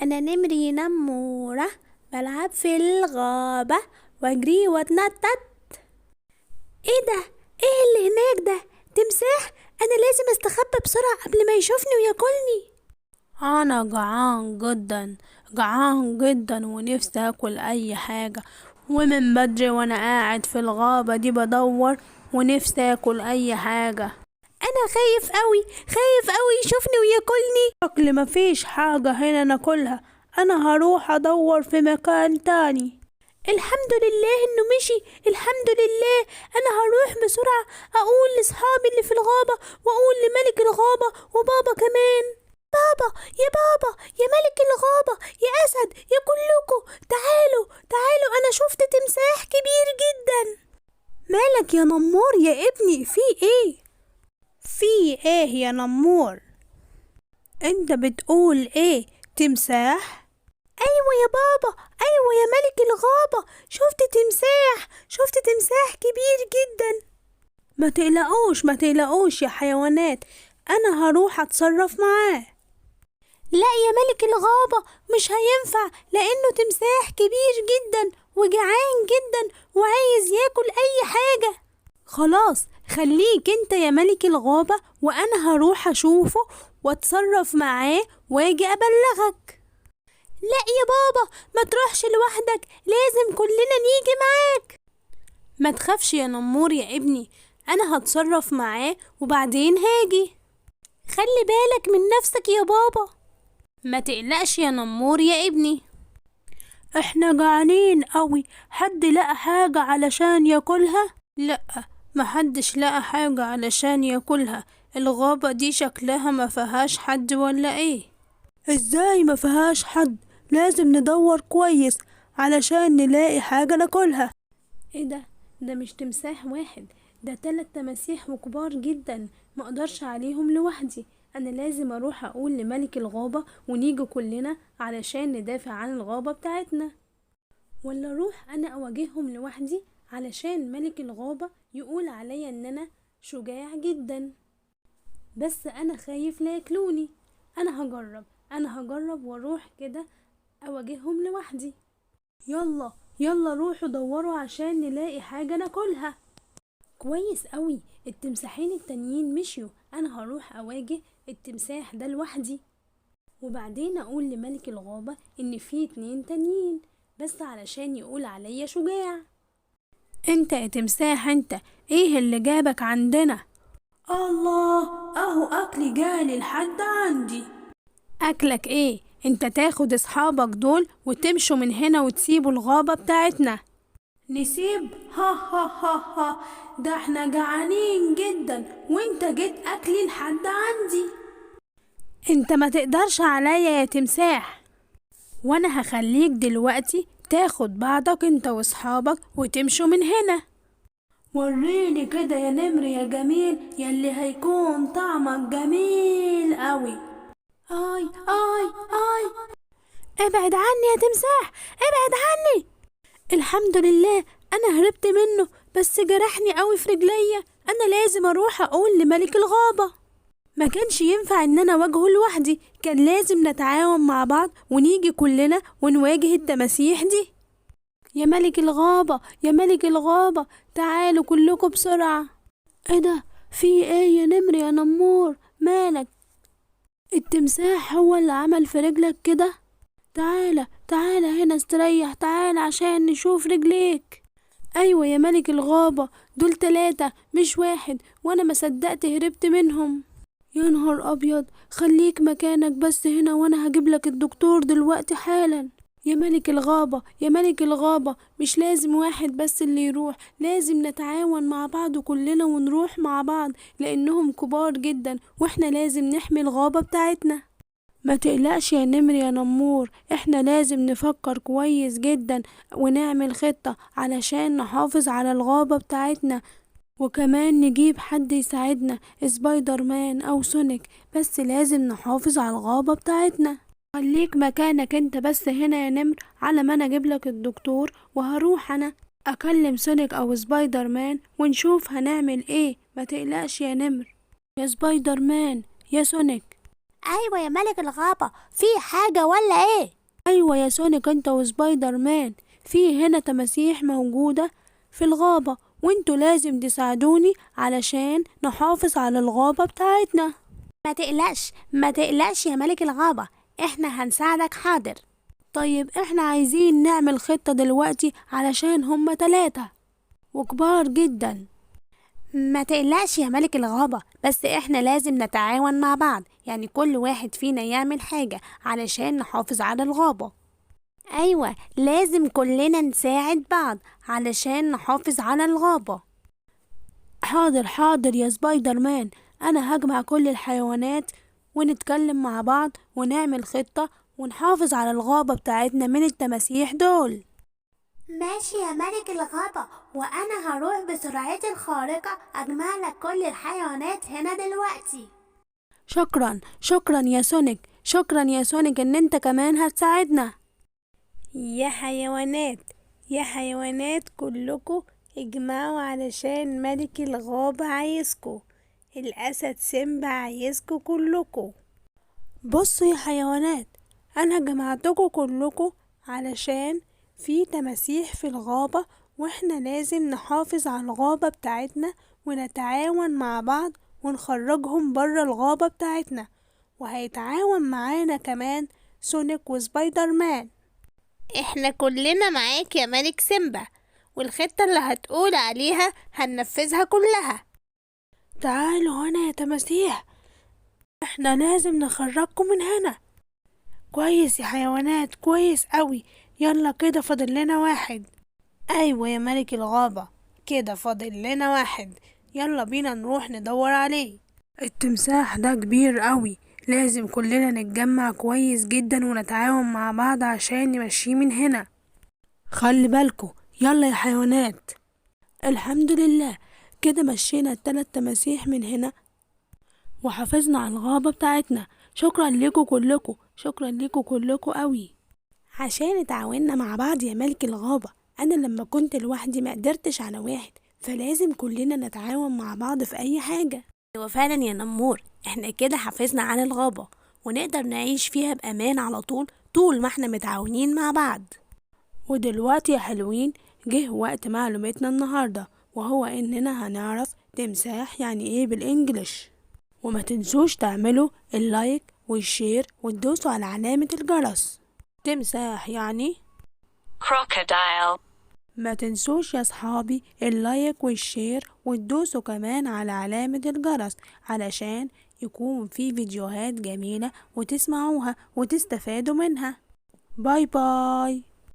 أنا نمري نمورة بلعب في الغابة واجري واتنطط. ايه ده؟ ايه اللي هناك ده؟ تمساح؟ انا لازم استخبى بسرعة قبل ما يشوفني وياكلني. انا جعان جدا، جعان جدا ونفسي اكل اي حاجة، ومن بدري وانا قاعد في الغابة دي بدور ونفسي اكل اي حاجة. انا خايف قوي، خايف قوي يشوفني وياكلني. شكل مفيش حاجة هنا ناكلها، انا هروح ادور في مكان تاني. الحمد لله انه مشي، الحمد لله. انا هروح بسرعة اقول لاصحابي اللي في الغابة واقول لملك الغابة وبابا كمان. بابا، يا بابا، يا ملك الغابة، يا اسد، يا كلكم، تعالوا تعالوا، انا شفت تمساح كبير جدا. مالك يا نمور يا ابني؟ في ايه؟ في ايه يا نمور؟ انت بتقول ايه؟ تمساح؟ ايوه يا بابا، ايوه يا ملك الغابة، شفت تمساح، شفت تمساح كبير جدا. ما تقلقوش ما تقلقوش يا حيوانات، انا هروح اتصرف معاه. لا يا ملك الغابة، مش هينفع، لانه تمساح كبير جدا وجعان جدا وعايز ياكل اي حاجة. خلاص خليك انت يا ملك الغابة وانا هروح اشوفه واتصرف معاه واجي ابلغك. لا يا بابا، ما تروحش لوحدك، لازم كلنا نيجي معاك. ما تخافش يا نمور يا ابني، انا هتصرف معاه وبعدين هاجي. خلي بالك من نفسك يا بابا. ما تقلقش يا نمور يا ابني. احنا جعانين قوي، حد لقى حاجة علشان ياكلها؟ لا، محدش لقى حاجة علشان ياكلها. الغابة دي شكلها ما فيهاش حد ولا ايه؟ ازاي ما فيهاش حد؟ لازم ندور كويس علشان نلاقي حاجة ناكلها. ايه ده؟ ده مش تمساح واحد، ده 3 تماسيح وكبار جدا، مقدرش عليهم لوحدي. انا لازم اروح اقول لملك الغابة ونيجي كلنا علشان ندافع عن الغابة بتاعتنا. ولا اروح انا اواجههم لوحدي علشان ملك الغابة يقول عليا ان انا شجاع جدا. بس انا خايف لا ياكلوني. انا هجرب واروح كده اواجههم لوحدي. يلا يلا روحوا دوروا عشان نلاقي حاجة ناكلها. كويس قوي، التمساحين التانيين مشيوا، انا هروح اواجه التمساح ده لوحدي، وبعدين اقول لملك الغابة ان في 2 تانيين بس علشان يقول عليا شجاع. انت يا تمساح انت، ايه اللي جابك عندنا؟ الله، اهو اكلي جالي لحد عندي. اكلك ايه؟ انت تاخد اصحابك دول وتمشوا من هنا وتسيبوا الغابة بتاعتنا. نسيب؟ ها ها ها ها، ده احنا جعانين جدا وانت جيت اكلي لحد عندي. انت ما تقدرش عليا يا تمساح، وانا هخليك دلوقتي تاخد بعضك انت واصحابك وتمشوا من هنا. وريني كده يا نمر يا جميل، يلي هيكون طعمك جميل قوي. اي اي اي، ابعد عني يا تمساح، ابعد عني. الحمد لله انا هربت منه، بس جرحني قوي في رجليا. انا لازم اروح اقول لملك الغابة. ما كانش ينفع ان انا اواجهه لوحدي، كان لازم نتعاون مع بعض ونيجي كلنا ونواجه التماسيح دي. يا ملك الغابة، يا ملك الغابة، تعالوا كلكم بسرعة. ايه ده؟ في ايه يا نمر يا نمور؟ مالك؟ التمساح هو اللي عمل في رجلك كده؟ تعالى تعالى هنا استريح، تعالى عشان نشوف رجليك. ايوه يا ملك الغابة، دول 3 مش واحد، وانا ما صدقت هربت منهم. يا نهار ابيض، خليك مكانك بس هنا وانا هجيبلك الدكتور دلوقتي حالا. يا ملك الغابة، يا ملك الغابة، مش لازم واحد بس اللي يروح، لازم نتعاون مع بعض كلنا ونروح مع بعض، لانهم كبار جدا واحنا لازم نحمي الغابة بتاعتنا. ما تقلقش يا نمر يا نمور، احنا لازم نفكر كويس جدا ونعمل خطة علشان نحافظ على الغابة بتاعتنا، وكمان نجيب حد يساعدنا، سبايدر مان او سونيك، بس لازم نحافظ على الغابة بتاعتنا. خليك مكانك انت بس هنا يا نمر على ما انا اجيبلك الدكتور، وهروح انا اكلم سونيك او سبايدر مان ونشوف هنعمل ايه. ما تقلقش يا نمر، يا سبايدر مان، يا سونيك. ايوه يا ملك الغابة، في حاجة ولا ايه؟ ايوه يا سونيك انت وسبايدر مان، في هنا تماسيح موجودة في الغابة، وانتوا لازم تساعدوني علشان نحافظ على الغابة بتاعتنا. ما تقلقش يا ملك الغابة، احنا هنساعدك. حاضر. طيب احنا عايزين نعمل خطة دلوقتي علشان هما 3 وكبار جدا. ما تقلقش يا ملك الغابة، بس احنا لازم نتعاون مع بعض، يعني كل واحد فينا يعمل حاجة علشان نحافظ على الغابة. ايوه، لازم كلنا نساعد بعض علشان نحافظ على الغابة. حاضر حاضر يا سبايدر مان، انا هجمع كل الحيوانات ونتكلم مع بعض ونعمل خطة ونحافظ على الغابة بتاعتنا من التماسيح دول. ماشي يا ملك الغابة، وانا هروح بسرعتي الخارقة اجمع لك كل الحيوانات هنا دلوقتي. شكرا شكرا يا سونيك، شكرا يا سونيك ان انت كمان هتساعدنا. يا حيوانات، يا حيوانات كلكم اجمعوا علشان ملك الغابة عايزكم. الأسد سيمبا عايزكم كلكم. بصوا يا حيوانات، انا جمعتكم كلكم علشان في تماسيح في الغابة، واحنا لازم نحافظ على الغابة بتاعتنا ونتعاون مع بعض ونخرجهم برا الغابة بتاعتنا، وهيتعاون معانا كمان سونيك وسبايدر مان. احنا كلنا معاك يا ملك سيمبا، والخطة اللي هتقول عليها هننفذها كلها. تعالوا هنا يا تماسيح، احنا لازم نخرجكم من هنا. كويس يا حيوانات، كويس قوي. يلا كده فاضل لنا 1. ايوه يا ملك الغابة، كده فاضل لنا 1. يلا بينا نروح ندور عليه. التمساح ده كبير قوي، لازم كلنا نتجمع كويس جدا ونتعاون مع بعض عشان نمشيه من هنا. خلي بالكو، يلا يا حيوانات. الحمد لله، كده مشينا ال3 تماسيح من هنا وحافظنا على الغابة بتاعتنا. شكرا لكم كلكم، شكرا لكم كلكم قوي. عشان اتعاوننا مع بعض يا ملك الغابة. انا لما كنت لوحدي ما قدرتش على واحد، فلازم كلنا نتعاون مع بعض في اي حاجة. وفعلا يا نمور، احنا كده حافظنا على الغابة ونقدر نعيش فيها بأمان على طول ما احنا متعاونين مع بعض. ودلوقتي يا حلوين، جه وقت معلومتنا النهاردة، وهو اننا هنعرف تمساح يعني ايه بالانجلش. وما تنسوش تعملوا اللايك والشير وتدوسوا على علامة الجرس. تمساح يعني crocodile. ما تنسوش يا صحابي اللايك والشير وتدوسوا كمان على علامة الجرس علشان يكون في فيديوهات جميلة وتسمعوها وتستفادوا منها. باي باي.